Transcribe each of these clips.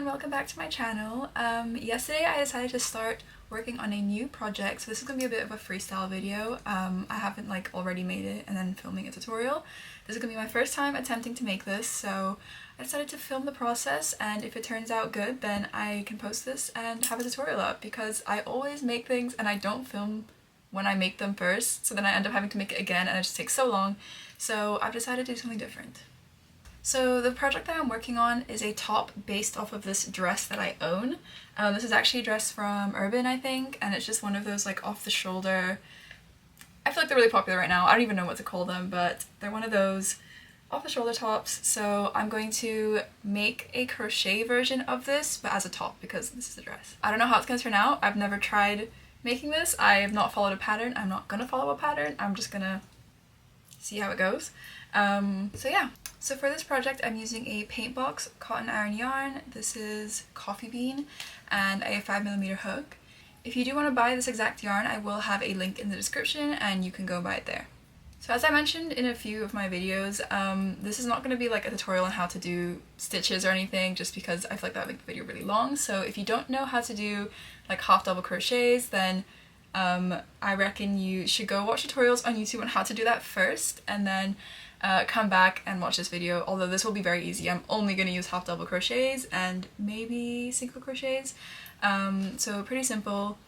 everyone, welcome back to my channel. Yesterday I decided to start working on a new project, so this is going to be a bit of a freestyle video. I haven't already made it and then filming a tutorial. This is going to be my first time attempting to make this, so I decided to film the process, and if it turns out good then I can post this and have a tutorial up, because I always make things and I don't film when I make them first, so then I end up having to make it again and it just takes so long. So I've decided to do something different. So the project that I'm working on is a top based off of this dress that I own. This is actually a dress from Urban, I think, and it's just one of those off the shoulder, I feel like they're really popular right now, I don't even know what to call them, but they're one of those off the shoulder tops. So I'm going to make a crochet version of this, but as a top, because this is a dress. I don't know how it's going to turn out. I've never tried making this. I have not followed a pattern. I'm not going to follow a pattern. I'm just going to see how it goes. So yeah. So for this project I'm using a paint box cotton iron yarn. This is coffee bean and a 5mm hook. If you do want to buy this exact yarn, I will have a link in the description and you can go buy it there. So as I mentioned in a few of my videos, this is not going to be like a tutorial on how to do stitches or anything, just because I feel like that would make the video really long. So if you don't know how to do half double crochets, then I reckon you should go watch tutorials on YouTube on how to do that first, and then come back and watch this video, although this will be very easy. I'm only going to use half double crochets and maybe single crochets, so pretty simple.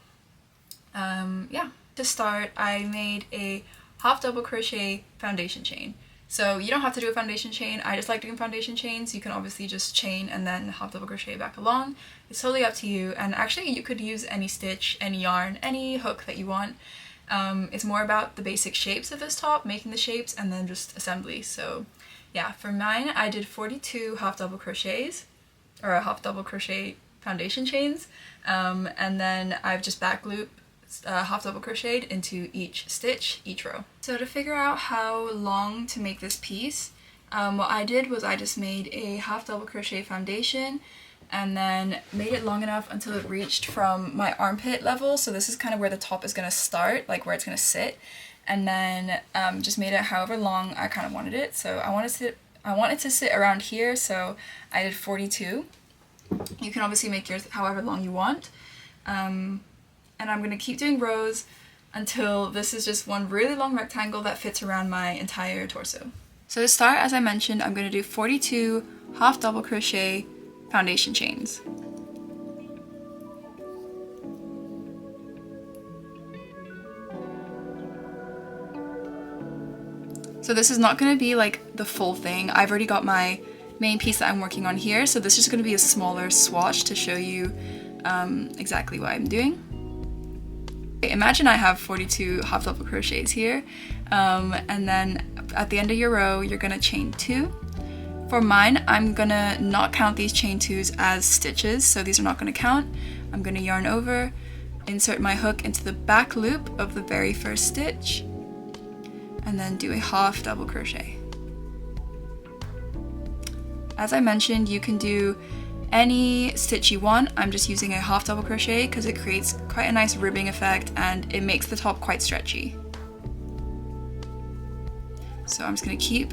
Yeah. To start, I made a half double crochet foundation chain. So you don't have to do a foundation chain. I just like doing foundation chains. You can obviously just chain and then half double crochet back along. It's totally up to you, and actually you could use any stitch, any yarn, any hook that you want. It's more about the basic shapes of this top, making the shapes, and then just assembly. So yeah, for mine I did 42 half double crochets, or a half double crochet foundation chains, and then I've just back loop half double crocheted into each stitch, each row. So to figure out how long to make this piece, what I did was I just made a half double crochet foundation and then made it long enough until it reached from my armpit level. So this is kind of where the top is going to start, where it's going to sit, and then just made it however long I kind of wanted it. So I want it to sit around here, so I did 42. You can obviously make yours however long you want. And I'm going to keep doing rows until this is just one really long rectangle that fits around my entire torso. So to start, as I mentioned, I'm going to do 42 half double crochet foundation chains. So this is not going to be the full thing. I've already got my main piece that I'm working on here, so this is going to be a smaller swatch to show you exactly what I'm doing. Imagine I have 42 half double crochets here, and then at the end of your row you're gonna chain 2. For mine, I'm gonna not count these chain 2s as stitches, so these are not gonna count. I'm gonna yarn over, insert my hook into the back loop of the very first stitch, and then do a half double crochet. As I mentioned, you can do any stitch you want. I'm just using a half double crochet because it creates quite a nice ribbing effect and it makes the top quite stretchy. So I'm just going to keep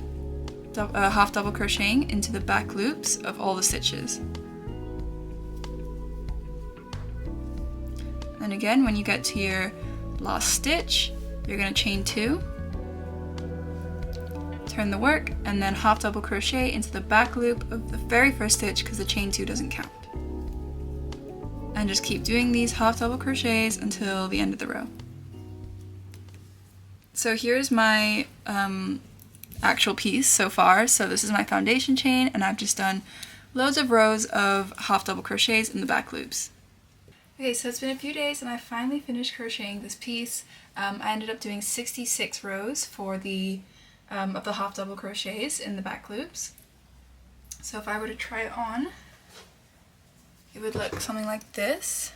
half double crocheting into the back loops of all the stitches. And again, when you get to your last stitch, you're going to chain 2, turn the work, and then half double crochet into the back loop of the very first stitch because the chain 2 doesn't count. And just keep doing these half double crochets until the end of the row. So here's my actual piece so far. So this is my foundation chain, and I've just done loads of rows of half double crochets in the back loops. Okay, so it's been a few days and I finally finished crocheting this piece. I ended up doing 66 rows for the of the half double crochets in the back loops. So if I were to try it on, it would look something like this.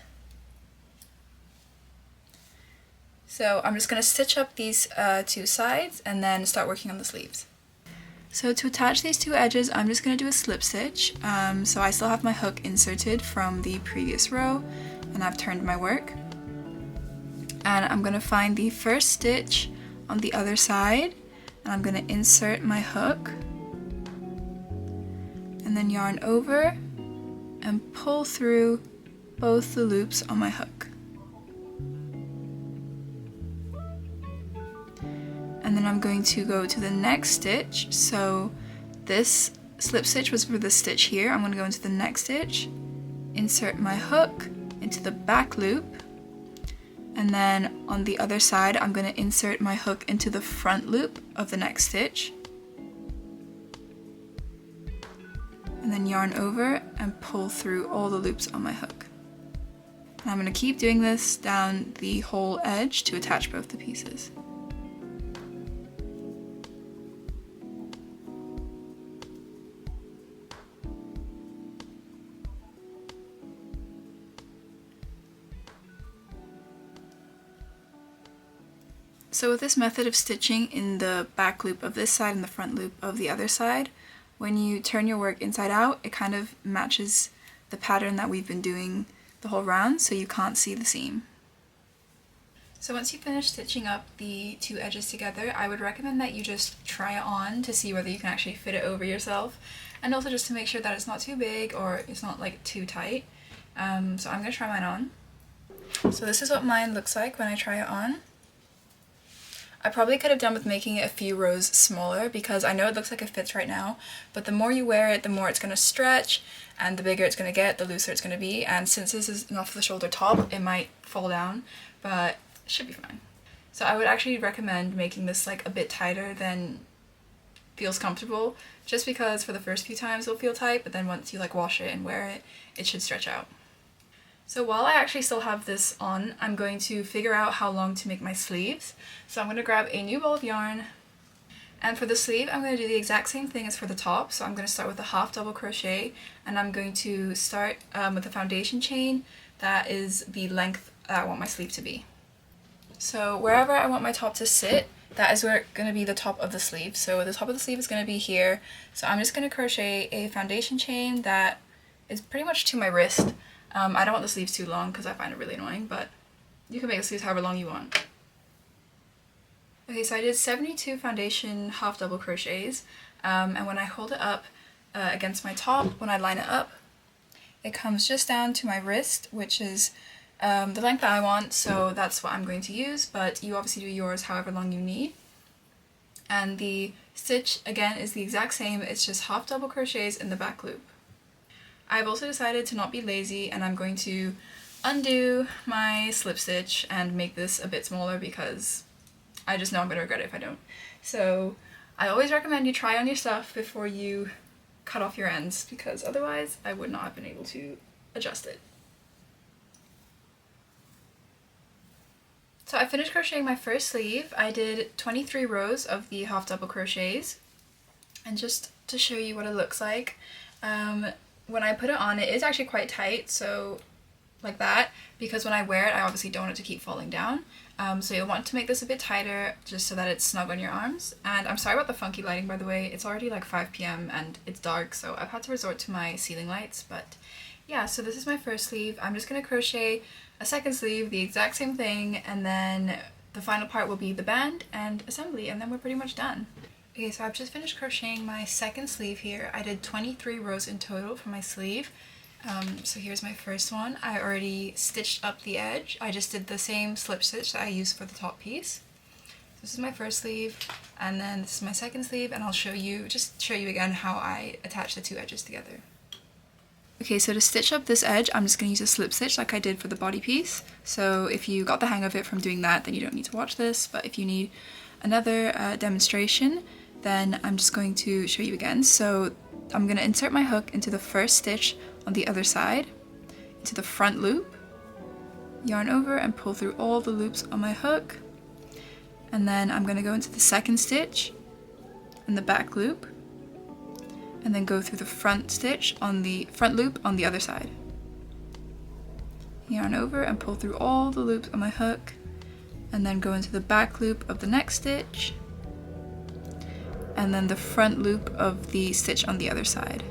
So I'm just going to stitch up these 2 sides and then start working on the sleeves. So to attach these 2 edges, I'm just going to do a slip stitch. So I still have my hook inserted from the previous row, and I've turned my work. And I'm going to find the first stitch on the other side, and I'm going to insert my hook and then yarn over and pull through both the loops on my hook. And then I'm going to go to the next stitch. So this slip stitch was for this stitch here. I'm going to go into the next stitch, insert my hook into the back loop, and then on the other side I'm going to insert my hook into the front loop of the next stitch, and then yarn over and pull through all the loops on my hook. And I'm going to keep doing this down the whole edge to attach both the pieces. So with this method of stitching in the back loop of this side and the front loop of the other side, when you turn your work inside out, it kind of matches the pattern that we've been doing the whole round, so you can't see the seam. So once you finish stitching up the two edges together, I would recommend that you just try it on to see whether you can actually fit it over yourself, and also just to make sure that it's not too big or it's not like too tight. So I'm going to try mine on. So this is what mine looks like when I try it on. I probably could have done with making it a few rows smaller, because I know it looks like it fits right now, but the more you wear it, the more it's going to stretch, and the bigger it's going to get, the looser it's going to be, and since this is an off the shoulder top, it might fall down, but it should be fine. So I would actually recommend making this like a bit tighter than feels comfortable, just because for the first few times it'll feel tight, but then once you like wash it and wear it, it should stretch out. So while I actually still have this on, I'm going to figure out how long to make my sleeves. So I'm going to grab a new ball of yarn, and for the sleeve I'm going to do the exact same thing as for the top. So I'm going to start with a half double crochet, and I'm going to start with a foundation chain that is the length that I want my sleeve to be. So wherever I want my top to sit, that is where it's going to be the top of the sleeve. So the top of the sleeve is going to be here. So I'm just going to crochet a foundation chain that is pretty much to my wrist. I don't want the sleeves too long because I find it really annoying, but you can make the sleeves however long you want. Okay, so I did 72 foundation half double crochets, and when I hold it up against my top, when I line it up, it comes just down to my wrist, which is the length that I want, so that's what I'm going to use, but you obviously do yours however long you need. And the stitch, again, is the exact same, it's just half double crochets in the back loop. I've also decided to not be lazy, and I'm going to undo my slip stitch and make this a bit smaller because I just know I'm going to regret it if I don't. So I always recommend you try on your stuff before you cut off your ends, because otherwise I would not have been able to adjust it. So I finished crocheting my first sleeve. I did 23 rows of the half double crochets, and just to show you what it looks like, when I put it on, it is actually quite tight, so like that, because when I wear it I obviously don't want it to keep falling down. So you'll want to make this a bit tighter just so that it's snug on your arms. And I'm sorry about the funky lighting, by the way, it's already like 5 p.m. and it's dark, so I've had to resort to my ceiling lights. But yeah, so this is my first sleeve. I'm just going to crochet a second sleeve, the exact same thing, and then the final part will be the band and assembly, and then we're pretty much done. Okay, so I've just finished crocheting my second sleeve here. I did 23 rows in total for my sleeve. So here's my first one. I already stitched up the edge. I just did the same slip stitch that I used for the top piece. This is my first sleeve, and then this is my second sleeve, and I'll show you again how I attach the two edges together. Okay, so to stitch up this edge, I'm just going to use a slip stitch like I did for the body piece. So if you got the hang of it from doing that, then you don't need to watch this, but if you need another demonstration, then I'm just going to show you again. So I'm going to insert my hook into the first stitch on the other side, into the front loop, yarn over and pull through all the loops on my hook, and then I'm going to go into the second stitch in the back loop, and then go through the front stitch on the front loop on the other side. Yarn over and pull through all the loops on my hook, and then go into the back loop of the next stitch, and then the front loop of the stitch on the other side.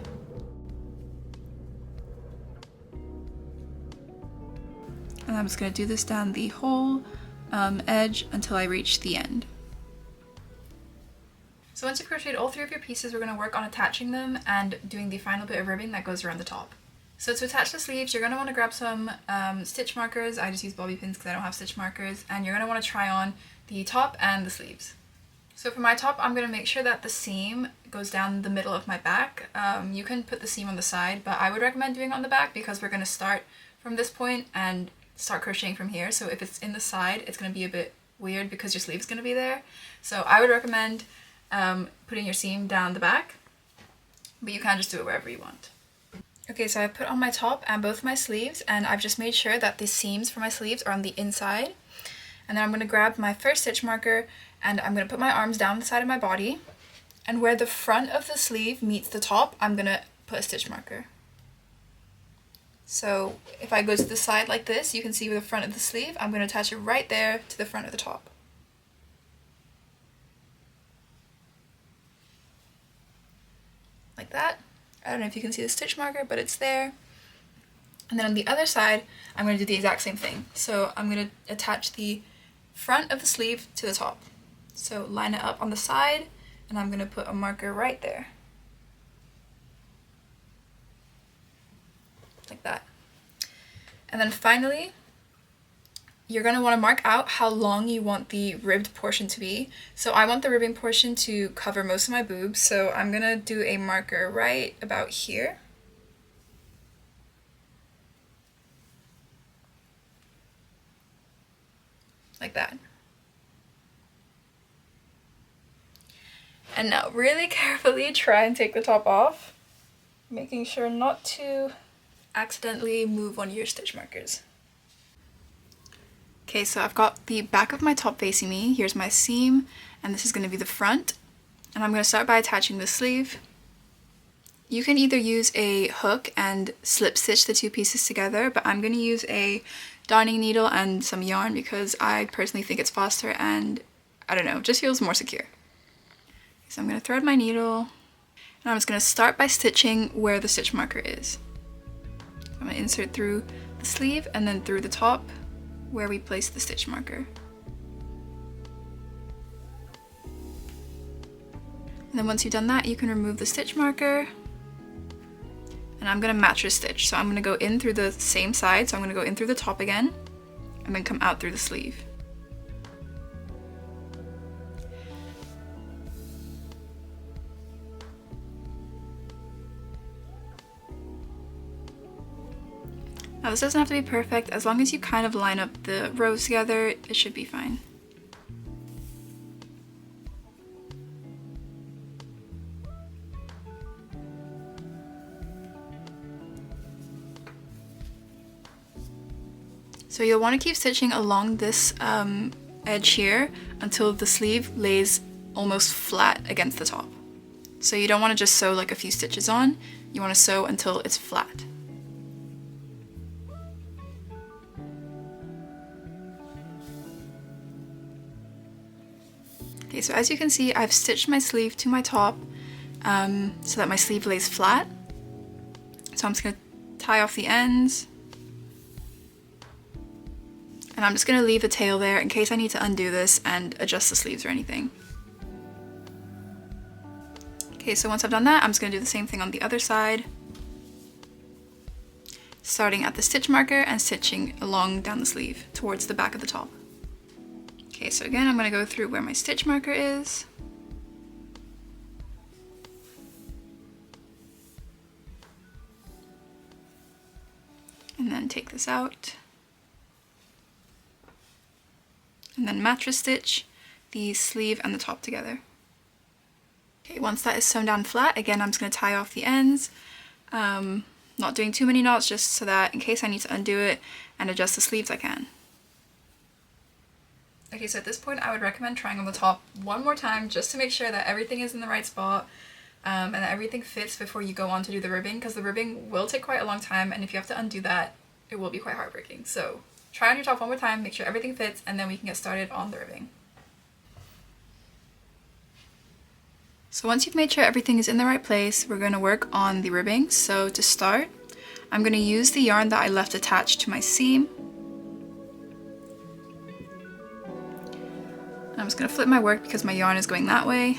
And I'm just going to do this down the whole edge until I reach the end. So once you've crocheted all three of your pieces, we're going to work on attaching them and doing the final bit of ribbing that goes around the top. So to attach the sleeves, you're going to want to grab some stitch markers. I just use bobby pins because I don't have stitch markers, and you're going to want to try on the top and the sleeves. So for my top, I'm going to make sure that the seam goes down the middle of my back. You can put the seam on the side, but I would recommend doing it on the back because we're going to start from this point and start crocheting from here. So if it's in the side, it's going to be a bit weird because your sleeve is going to be there. So I would recommend putting your seam down the back, but you can just do it wherever you want. Okay, so I've put on my top and both my sleeves, and I've just made sure that the seams for my sleeves are on the inside. And then I'm going to grab my first stitch marker and I'm going to put my arms down the side of my body, and where the front of the sleeve meets the top, I'm going to put a stitch marker. So if I go to the side like this, you can see where the front of the sleeve, I'm going to attach it right there to the front of the top. Like that. I don't know if you can see the stitch marker, but it's there. And then on the other side, I'm going to do the exact same thing. So I'm going to attach the front of the sleeve to the top. So line it up on the side, and I'm going to put a marker right there. Like that. And then finally, you're going to want to mark out how long you want the ribbed portion to be. So I want the ribbing portion to cover most of my boobs, so I'm going to do a marker right about here. Like that. And now really carefully try and take the top off, making sure not to accidentally move one of your stitch markers. Okay, so I've got the back of my top facing me. Here's my seam, and this is going to be the front. And I'm going to start by attaching the sleeve. You can either use a hook and slip stitch the two pieces together, but I'm going to use a darning needle and some yarn because I personally think it's faster and, I don't know, just feels more secure. So I'm going to thread my needle, and I'm just going to start by stitching where the stitch marker is. I'm going to insert through the sleeve and then through the top where we place the stitch marker. And then once you've done that, you can remove the stitch marker. And I'm going to mattress stitch. So I'm going to go in through the same side. So I'm going to go in through the top again and then come out through the sleeve. Now this doesn't have to be perfect. As long as you kind of line up the rows together, it should be fine. So you'll want to keep stitching along this edge here until the sleeve lays almost flat against the top. So you don't want to just sew like a few stitches on, you want to sew until it's flat. Okay, so as you can see, I've stitched my sleeve to my top so that my sleeve lays flat. So I'm just going to tie off the ends. And I'm just going to leave the tail there in case I need to undo this and adjust the sleeves or anything. Okay, so once I've done that, I'm just going to do the same thing on the other side. Starting at the stitch marker and stitching along down the sleeve towards the back of the top. Okay, so again, I'm going to go through where my stitch marker is. And then take this out. And then mattress stitch the sleeve and the top together. Okay, once that is sewn down flat, again, I'm just going to tie off the ends. Not doing too many knots, just so that in case I need to undo it and adjust the sleeves, I can. Okay, so at this point I would recommend trying on the top one more time just to make sure that everything is in the right spot and that everything fits before you go on to do the ribbing, because the ribbing will take quite a long time, and if you have to undo that, it will be quite heartbreaking. So try on your top one more time, make sure everything fits, and then we can get started on the ribbing. So once you've made sure everything is in the right place, we're going to work on the ribbing. So to start, I'm going to use the yarn that I left attached to my seam. I'm just going to flip my work because my yarn is going that way.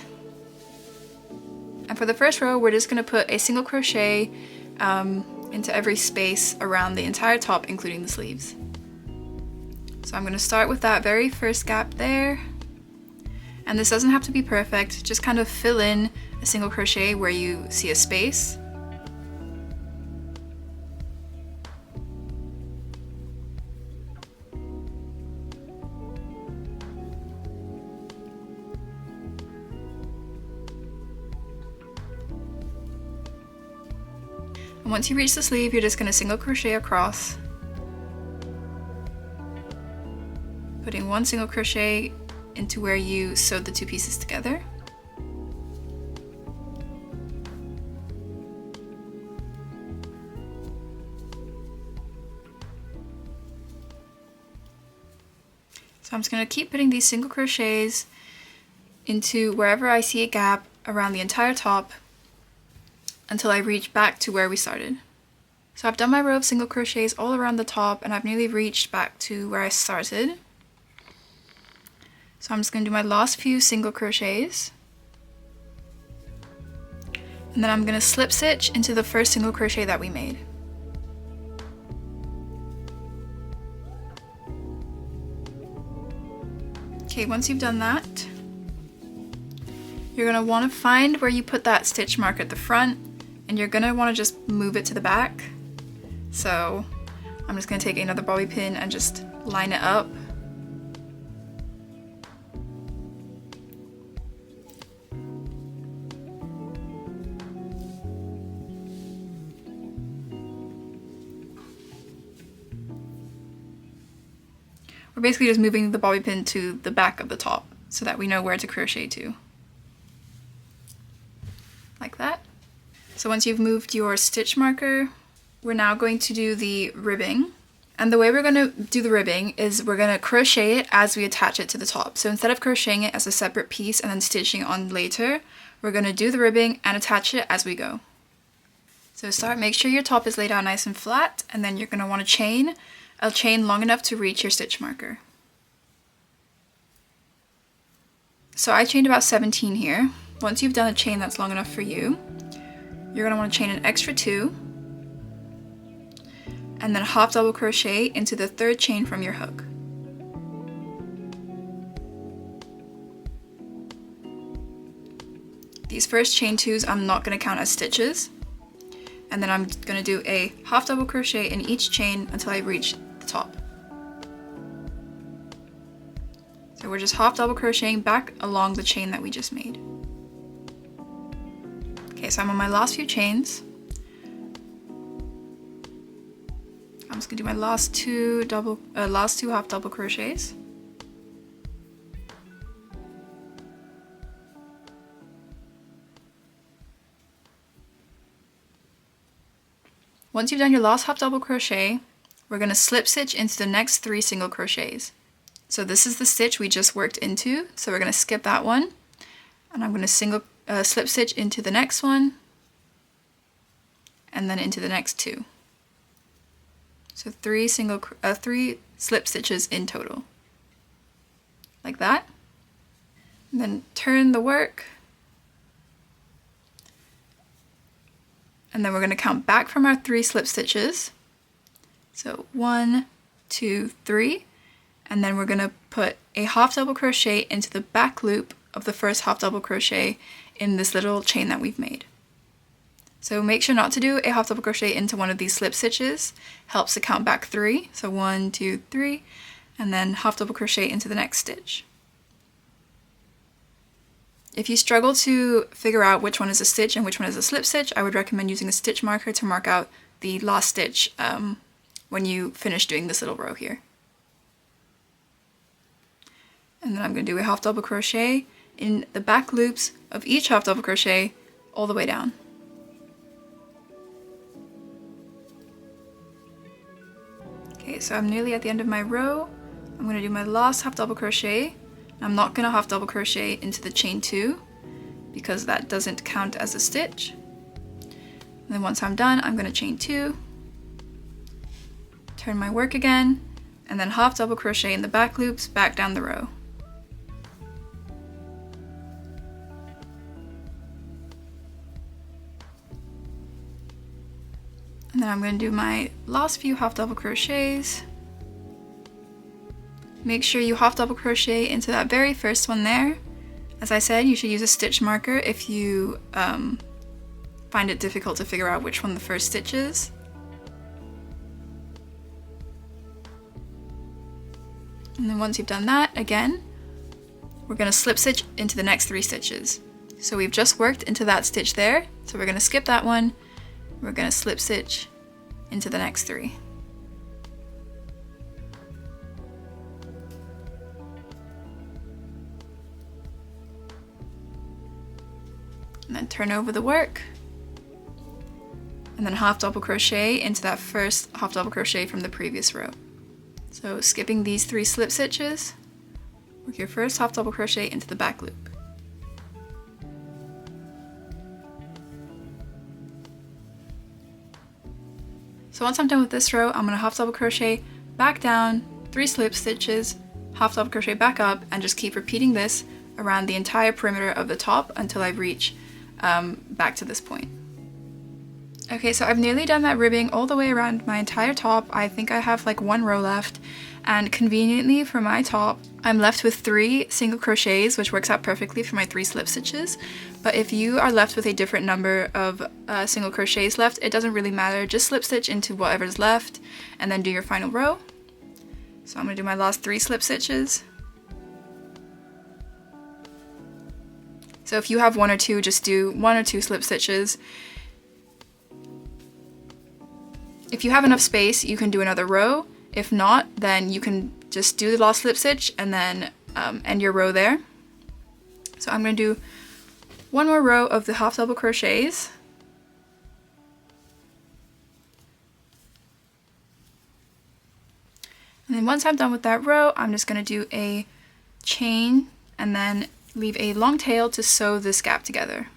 And for the first row, we're just going to put a single crochet into every space around the entire top, including the sleeves. So I'm going to start with that very first gap there. And this doesn't have to be perfect, just kind of fill in a single crochet where you see a space. And once you reach the sleeve, you're just going to single crochet across, putting one single crochet into where you sewed the two pieces together. So I'm just going to keep putting these single crochets into wherever I see a gap around the entire top until I reach back to where we started. So I've done my row of single crochets all around the top and I've nearly reached back to where I started. So I'm just going to do my last few single crochets. And then I'm going to slip stitch into the first single crochet that we made. Okay, once you've done that, you're going to want to find where you put that stitch mark at the front, and you're going to want to just move it to the back. So I'm just going to take another bobby pin and just line it up. We're basically just moving the bobby pin to the back of the top so that we know where to crochet to. Like that. So once you've moved your stitch marker, we're now going to do the ribbing. And the way we're going to do the ribbing is we're going to crochet it as we attach it to the top. So instead of crocheting it as a separate piece and then stitching on later, we're going to do the ribbing and attach it as we go. So make sure your top is laid out nice and flat, and then you're going to want to chain a chain long enough to reach your stitch marker. So I chained about 17 here. Once you've done a chain that's long enough for you, you're going to want to chain an extra 2 and then half double crochet into the third chain from your hook. These first chain 2s I'm not going to count as stitches, and then I'm going to do a half double crochet in each chain until I reach the top. So we're just half double crocheting back along the chain that we just made. Okay, so I'm on my last few chains. I'm just gonna do my last two half double crochets. Once you've done your last half double crochet, we're going to slip stitch into the next 3 single crochets. So this is the stitch we just worked into, so we're going to skip that one, and I'm going to slip stitch into the next one, and then into the next 2. So 3 slip stitches in total, like that. And then turn the work. And then we're going to count back from our 3 slip stitches. So 1, 2, 3, and then we're going to put a half double crochet into the back loop of the first half double crochet in this little chain that we've made. So make sure not to do a half double crochet into one of these slip stitches. Helps to count back 3. So 1, 2, 3, and then half double crochet into the next stitch. If you struggle to figure out which one is a stitch and which one is a slip stitch, I would recommend using a stitch marker to mark out the last stitch when you finish doing this little row here. And then I'm going to do a half double crochet in the back loops of each half double crochet all the way down. Okay, so I'm nearly at the end of my row. I'm going to do my last half double crochet. I'm not going to half double crochet into the chain 2 because that doesn't count as a stitch. And then once I'm done, I'm going to chain 2, turn my work again, and then half double crochet in the back loops back down the row. And then I'm going to do my last few half double crochets. Make sure you half double crochet into that very first one there. As I said, you should use a stitch marker if you find it difficult to figure out which one the first stitch is. And then once you've done that, again, we're going to slip stitch into the next 3 stitches. So we've just worked into that stitch there, so we're going to skip that one. We're going to slip stitch into the next 3. And then turn over the work. And then half double crochet into that first half double crochet from the previous row. So skipping these 3 slip stitches, work your first half double crochet into the back loop. So once I'm done with this row, I'm going to half double crochet back down, 3 slip stitches, half double crochet back up, and just keep repeating this around the entire perimeter of the top until I reach back to this point. Okay, so I've nearly done that ribbing all the way around my entire top. I think I have like 1 row left, and conveniently for my top, I'm left with 3 single crochets, which works out perfectly for my 3 slip stitches. But if you are left with a different number of single crochets left, it doesn't really matter. Just slip stitch into whatever's left and then do your final row. So I'm going to do my last 3 slip stitches. So if you have 1 or 2, just do 1 or 2 slip stitches. If you have enough space, you can do another row. If not, then you can just do the last slip stitch and then end your row there. So I'm going to do 1 more row of the half double crochets. And then once I'm done with that row, I'm just going to do a chain and then leave a long tail to sew this gap together.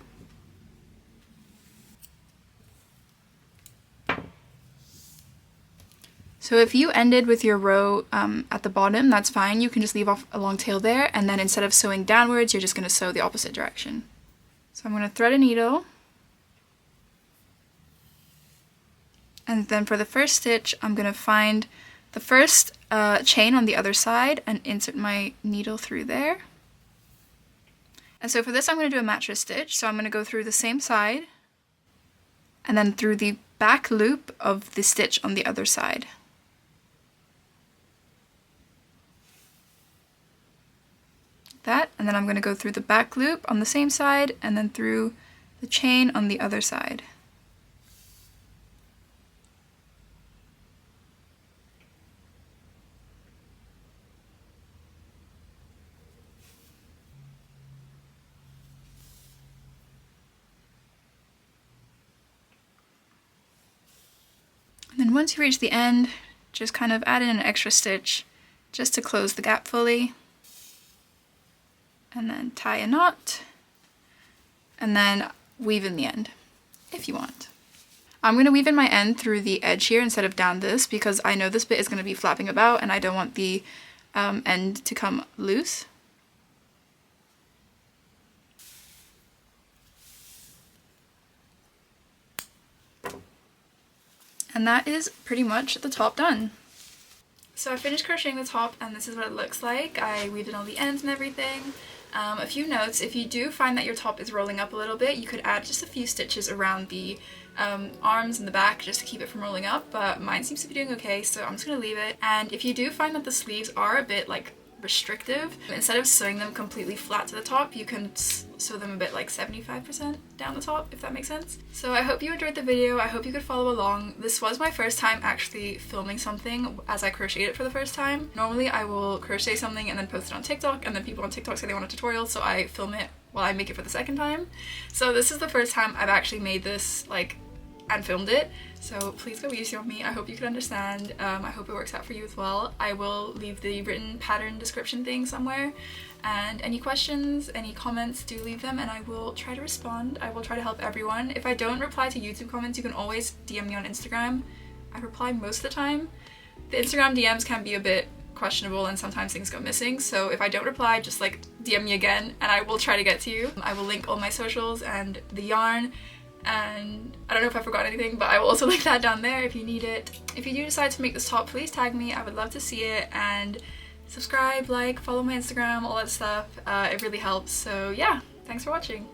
So if you ended with your row at the bottom, that's fine. You can just leave off a long tail there, and then instead of sewing downwards, you're just going to sew the opposite direction. So I'm going to thread a needle, and then for the first stitch, I'm going to find the first chain on the other side and insert my needle through there. And so for this, I'm going to do a mattress stitch. So I'm going to go through the same side and then through the back loop of the stitch on the other side. That, and then I'm going to go through the back loop on the same side and then through the chain on the other side. And then once you reach the end, just kind of add in an extra stitch just to close the gap fully. And then tie a knot, and then weave in the end, if you want. I'm going to weave in my end through the edge here instead of down this, because I know this bit is going to be flapping about and I don't want the end to come loose. And that is pretty much the top done. So I finished crocheting the top and this is what it looks like. I weaved in all the ends and everything. A few notes: if you do find that your top is rolling up a little bit, you could add just a few stitches around the arms and the back just to keep it from rolling up, but mine seems to be doing okay, so I'm just going to leave it. And if you do find that the sleeves are a bit like restrictive, instead of sewing them completely flat to the top, you can sew them a bit like 75% down the top, if that makes sense. So I hope you enjoyed the video. I hope you could follow along. This was my first time actually filming something as I crocheted it for the first time. Normally I will crochet something and then post it on TikTok, and then people on TikTok say they want a tutorial, so I film it while I make it for the second time. So this is the first time I've actually made this and filmed it, so please go easy on me. I hope you can understand. I hope it works out for you as well. I will leave the written pattern description thing somewhere, and any questions, any comments, do leave them and I will try to respond. I will try to help everyone. If I don't reply to YouTube comments, you can always DM me on Instagram. I reply most of the time. The Instagram DMs can be a bit questionable and sometimes things go missing, so if I don't reply, just DM me again and I will try to get to you. I will link all my socials and the yarn and I don't know if I forgot anything, but I will also link that down there if you need it. If you do decide to make this top, please tag me, I would love to see it, and subscribe, like, follow my Instagram, all that stuff. It really helps. So yeah, thanks for watching.